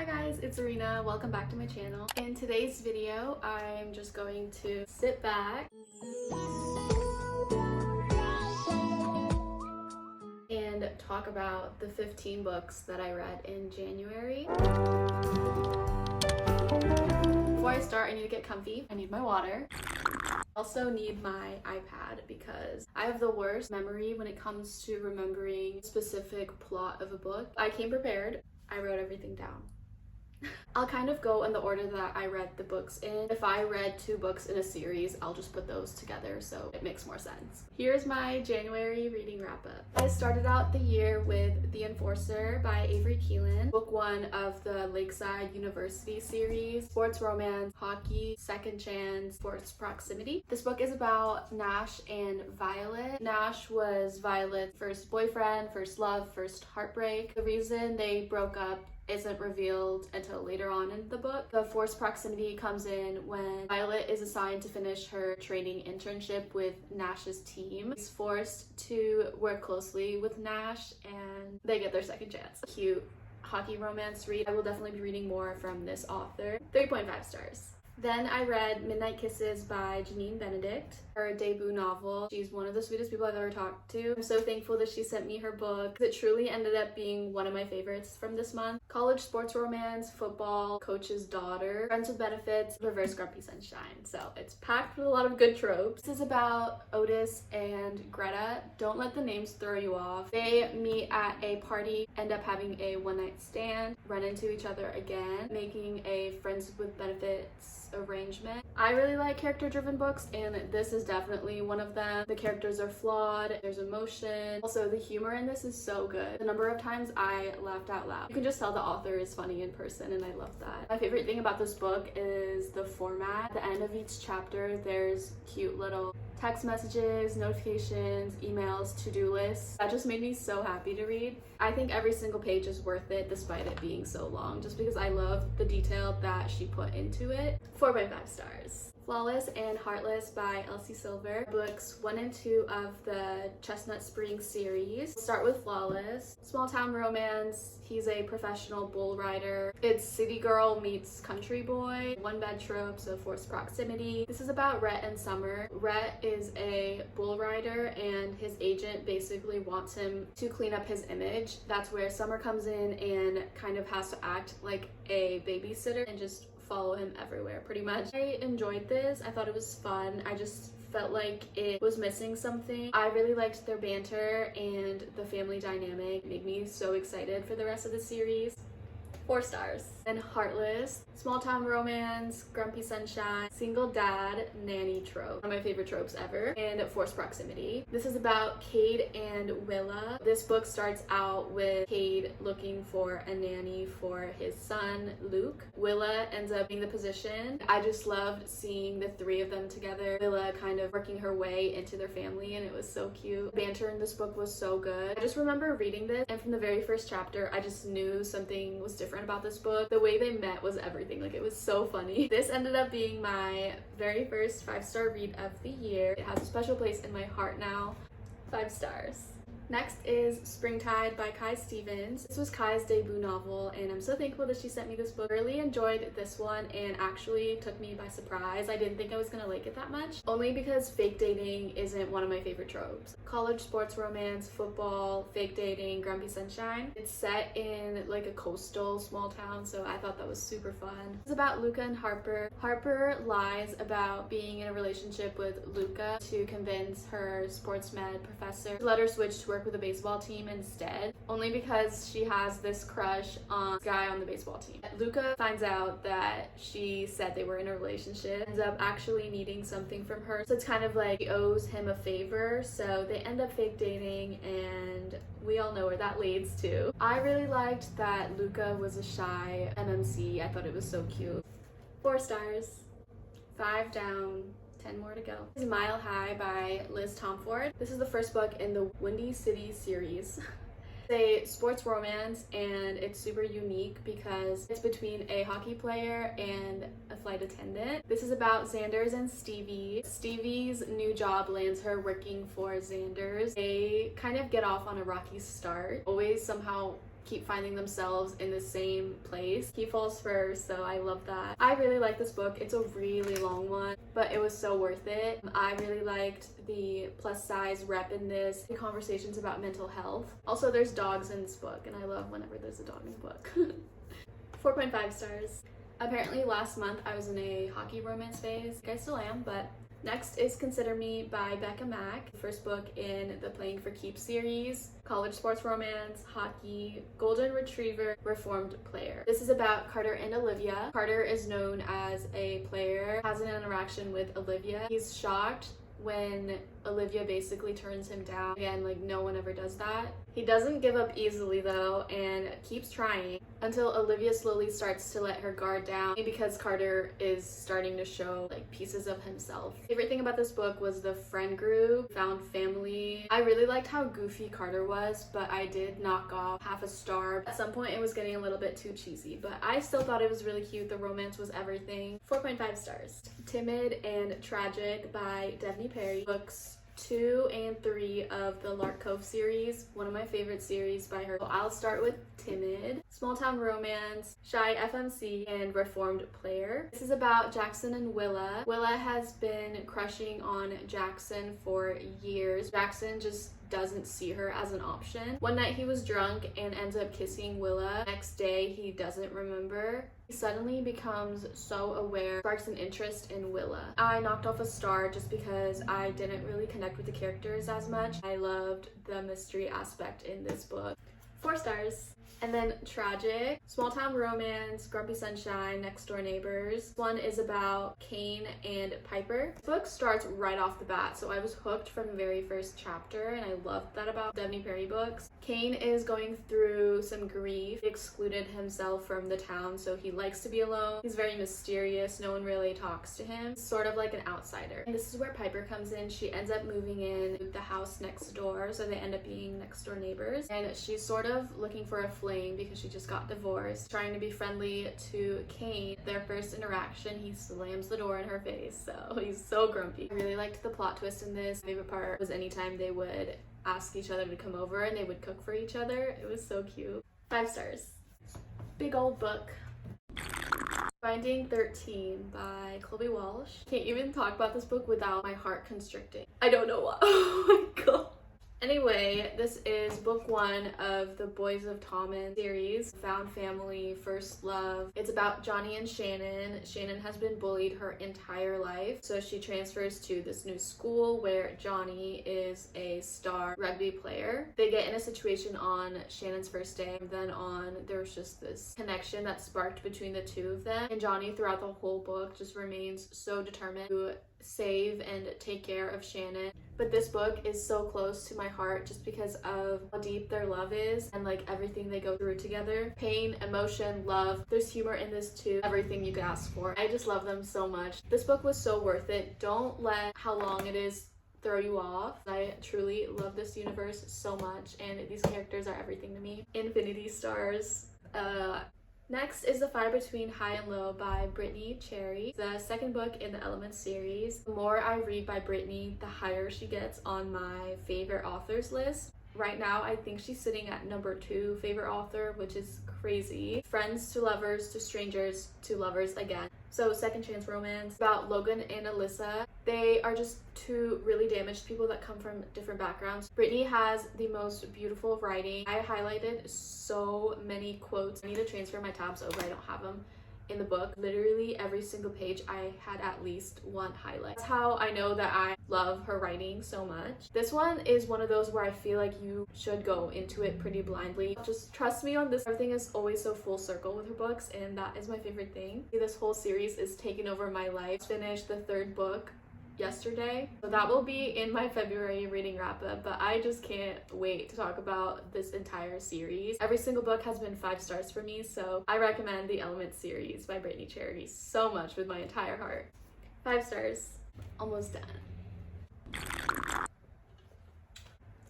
Hi guys, it's Arena. Welcome back to my channel. In today's video, I'm just going to sit back and talk about the 15 books that I read in January. Before I start, I need to get comfy. I need my water. I also need my iPad because I have the worst memory when it comes to remembering specific plot of a book. I came prepared. I wrote everything down. I'll kind of go in the order that I read the books in. If I read 2 books in a series, I'll just put those together so it makes more sense. Here's my January reading wrap up. I started out the year with The Enforcer by Avery Keelan, book 1 of the Lakeside University series, sports romance, hockey, second chance, sports proximity. This book is about Nash and Violet. Nash was Violet's first boyfriend, first love, first heartbreak. The reason they broke up isn't revealed until later on in the book. The forced proximity comes in when Violet is assigned to finish her training internship with Nash's team. She's forced to work closely with Nash and they get their second chance. Cute hockey romance read. I will definitely be reading more from this author. 3.5 stars. Then I read Midnight Kisses by Janine Benedict, her debut novel. She's one of the sweetest people I've ever talked to. I'm so thankful that she sent me her book. It truly ended up being one of my favorites from this month. College sports romance, football, coach's daughter, friends with benefits, reverse grumpy sunshine. So it's packed with a lot of good tropes. This is about Otis and Greta. Don't let the names throw you off. They meet at a party, end up having a one-night stand, run into each other again, making a friends with benefits arrangement. I really like character-driven books and this is definitely one of them. The characters are flawed, there's emotion. Also, the humor in this is so good. The number of times I laughed out loud. You can just tell the author is funny in person and I love that. My favorite thing about this book is the format. At the end of each chapter, there's cute little text messages, notifications, emails, to-do lists. That just made me so happy to read. I think every single page is worth it despite it being so long, just because I love the detail that she put into it. 4.5 stars. Flawless and Heartless by Elsie Silver, books 1 and 2 of the Chestnut Springs series. We'll start with Flawless. Small town romance. He's a professional bull rider. It's city girl meets country boy. One bed tropes of forced proximity. This is about Rhett and Summer. Rhett is a bull rider and his agent basically wants him to clean up his image. That's where Summer comes in and kind of has to act like a babysitter and just follow him everywhere pretty much. I enjoyed this. I thought it was fun. I just felt like it was missing something. I really liked their banter and the family dynamic. It made me so excited for the rest of the series. 4 stars. And Heartless, small town romance, grumpy sunshine, single dad, nanny trope. One of my favorite tropes ever. And forced proximity. This is about Cade and Willa. This book starts out with Cade looking for a nanny for his son, Luke. Willa ends up being the position. I just loved seeing the 3 of them together. Willa kind of working her way into their family and it was so cute. The banter in this book was so good. I just remember reading this and from the very first chapter, I just knew something was different about this book. The way they met was everything. Like, it was so funny. This ended up being my very first 5-star read of the year. It has a special place in my heart now. 5 stars. Next is Springtide by Kai Stevens. This was Kai's debut novel and I'm so thankful that she sent me this book. I really enjoyed this one and actually took me by surprise. I didn't think I was gonna like it that much, only because fake dating isn't one of my favorite tropes. College sports romance, football, fake dating, grumpy sunshine. It's set in like a coastal small town, so I thought that was super fun. It's about Luca and Harper. Harper lies about being in a relationship with Luca to convince her sports med professor to let her switch to work with a baseball team instead, only because she has this crush on this guy on the baseball team. Luca finds out that she said they were in a relationship, ends up actually needing something from her, so it's kind of like he owes him a favor, so they end up fake dating and we all know where that leads to. I really liked that Luca was a shy MMC. I thought it was so cute. 4 stars. 5 down. 10 more to go. This is Mile High by Liz Tomford. This is the first book in the Windy City series. It's a sports romance and it's super unique because it's between a hockey player and a flight attendant. This is about Xander's and Stevie. Stevie's new job lands her working for Xander's. They kind of get off on a rocky start, always somehow keep finding themselves in the same place. He falls first, so I love that. I really like this book. It's a really long one, but it was so worth it. I really liked the plus size rep in this, and conversations about mental health. Also, there's dogs in this book, and I love whenever there's a dog in a book. 4.5 stars. Apparently last month I was in a hockey romance phase. I still am, but next is Consider Me by Becca Mack, the first book in the Playing for Keeps series. College sports romance, hockey, golden retriever, reformed player. This is about Carter and Olivia. Carter is known as a player, has an interaction with Olivia. He's shocked when Olivia basically turns him down. Again, like, no one ever does that. He doesn't give up easily though, and keeps trying until Olivia slowly starts to let her guard down because Carter is starting to show like pieces of himself. Favorite thing about this book was the friend group, found family. I really liked how goofy Carter was, but I did knock off half a star. At some point it was getting a little bit too cheesy, but I still thought it was really cute. The romance was everything. 4.5 stars. Timid and Tragic by Brittainy Cherry. Books 2 and 3 of the Lark Cove series, one of my favorite series by her. So I'll start with Timid. Small town romance, shy FMC, and reformed player. This is about Jackson and Willa. Willa has been crushing on Jackson for years. Jackson just doesn't see her as an option. One night he was drunk and ends up kissing Willa. Next day he doesn't remember. He suddenly becomes so aware, sparks an interest in Willa. I knocked off a star just because I didn't really connect with the characters as much. I loved the mystery aspect in this book. 4 stars. And then Tragic, small town romance, grumpy sunshine, next door neighbors. This one is about Kane and Piper. This book starts right off the bat, so I was hooked from the very first chapter, and I loved that about Brittainy Cherry books. Kane is going through some grief. He excluded himself from the town, so he likes to be alone. He's very mysterious. No one really talks to him. He's sort of like an outsider. And this is where Piper comes in. She ends up moving in the house next door, so they end up being next door neighbors. And she's sort of looking for a flame because she just got divorced, trying to be friendly to Kane. Their first interaction, he slams the door in her face, so he's so grumpy. I really liked the plot twist in this. My favorite part was anytime they would ask each other to come over and they would cook for each other. It was so cute. 5 stars. Big old book. Finding 13 by Chloe Walsh. Can't even talk about this book without my heart constricting. I don't know why. Oh my god. Anyway, this is book 1 of the Boys of Tommen series, Found Family, First Love. It's about Johnny and Shannon. Shannon has been bullied her entire life, so she transfers to this new school where Johnny is a star rugby player. They get in a situation on Shannon's first day. From then on, there's just this connection that sparked between the two of them, and Johnny throughout the whole book just remains so determined to save and take care of Shannon. But this book is so close to my heart just because of how deep their love is and like everything they go through together. Pain, emotion, love. There's humor in this too. Everything you could ask for. I just love them so much. This book was so worth it. Don't let how long it is throw you off. I truly love this universe so much, and these characters are everything to me. Infinity stars. Next is The Fire Between High and Low by Brittainy Cherry, the second book in the Elements series. The more I read by Brittainy, the higher she gets on my favorite authors list. Right now, I think she's sitting at number 2 favorite author, which is crazy. Friends to lovers to strangers to lovers again. So second chance romance about Logan and Alyssa. They are just 2 really damaged people that come from different backgrounds. Brittainy has the most beautiful writing. I highlighted so many quotes. I need to transfer my tabs over. I don't have them in the book. Literally every single page I had at least one highlight. That's how I know that I love her writing so much. This one is one of those where I feel like you should go into it pretty blindly. Just trust me on this. Everything is always so full circle with her books, and that is my favorite thing. This whole series is taking over my life. Finished the 3rd book yesterday, so that will be in my February reading wrap up, but I just can't wait to talk about this entire series. Every single book has been 5 stars for me, so I recommend the Elements series by Brittainy Cherry so much with my entire heart. 5 stars. Almost done.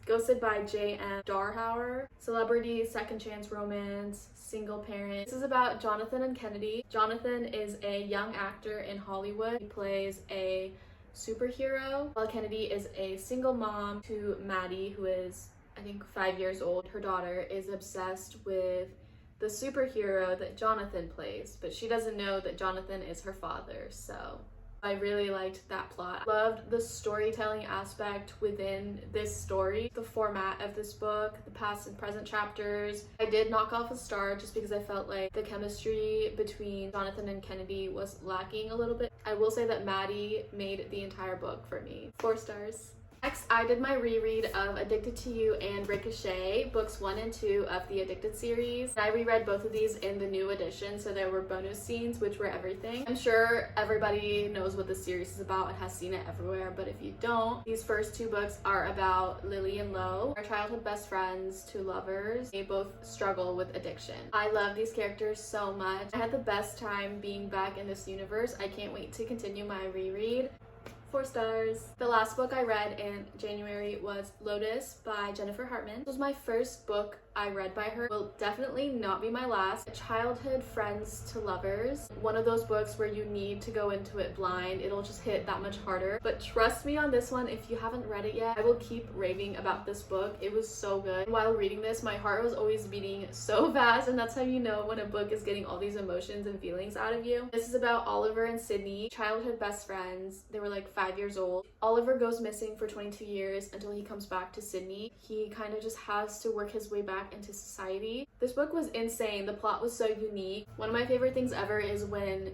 Ghosted by J.M. Darhauer. Celebrity, second chance romance, single parent. This is about Jonathan and Kennedy. Jonathan is a young actor in Hollywood. He plays a superhero, while Kennedy is a single mom to Maddie, who is I think 5 years old. Her daughter is obsessed with the superhero that Jonathan plays, but she doesn't know that Jonathan is her father, so I really liked that plot. Loved the storytelling aspect within this story, the format of this book, the past and present chapters. I did knock off a star just because I felt like the chemistry between Jonathan and Kennedy was lacking a little bit. I will say that Maddie made the entire book for me. 4 stars. Next, I did my reread of Addicted to You and Ricochet, books 1 and 2 of the Addicted series. I reread both of these in the new edition, so there were bonus scenes, which were everything. I'm sure everybody knows what this series is about and has seen it everywhere, but if you don't, these first 2 books are about Lily and Lo, our childhood best friends, 2 lovers. They both struggle with addiction. I love these characters so much. I had the best time being back in this universe. I can't wait to continue my reread. 4 stars. The last book I read in January was Lotus by Jennifer Hartman. This was my first book I read by her. Will definitely not be my last. Childhood friends to lovers. One of those books where you need to go into it blind. It'll just hit that much harder. But trust me on this one, if you haven't read it yet, I will keep raving about this book. It was so good. While reading this, my heart was always beating so fast, and that's how you know when a book is getting all these emotions and feelings out of you. This is about Oliver and Sydney, childhood best friends. They were like 5 years old. Oliver goes missing for 22 years until he comes back to Sydney. He kind of just has to work his way back into society. This book was insane. The plot was so unique. One of my favorite things ever is when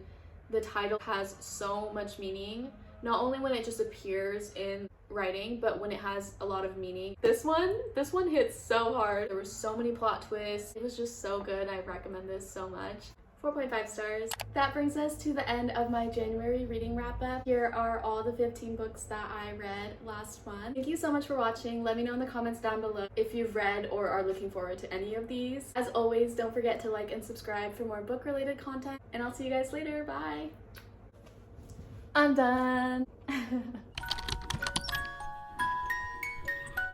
the title has so much meaning, not only when it just appears in writing, but when it has a lot of meaning. This one hits so hard. There were so many plot twists. It was just so good. I recommend this so much. 4.5 stars. That brings us to the end of my January reading wrap up. Here are all the 15 books that I read last month. Thank you so much for watching. Let me know in the comments down below if you've read or are looking forward to any of these. As always, don't forget to like and subscribe for more book related content, and I'll see you guys later. Bye. I'm done.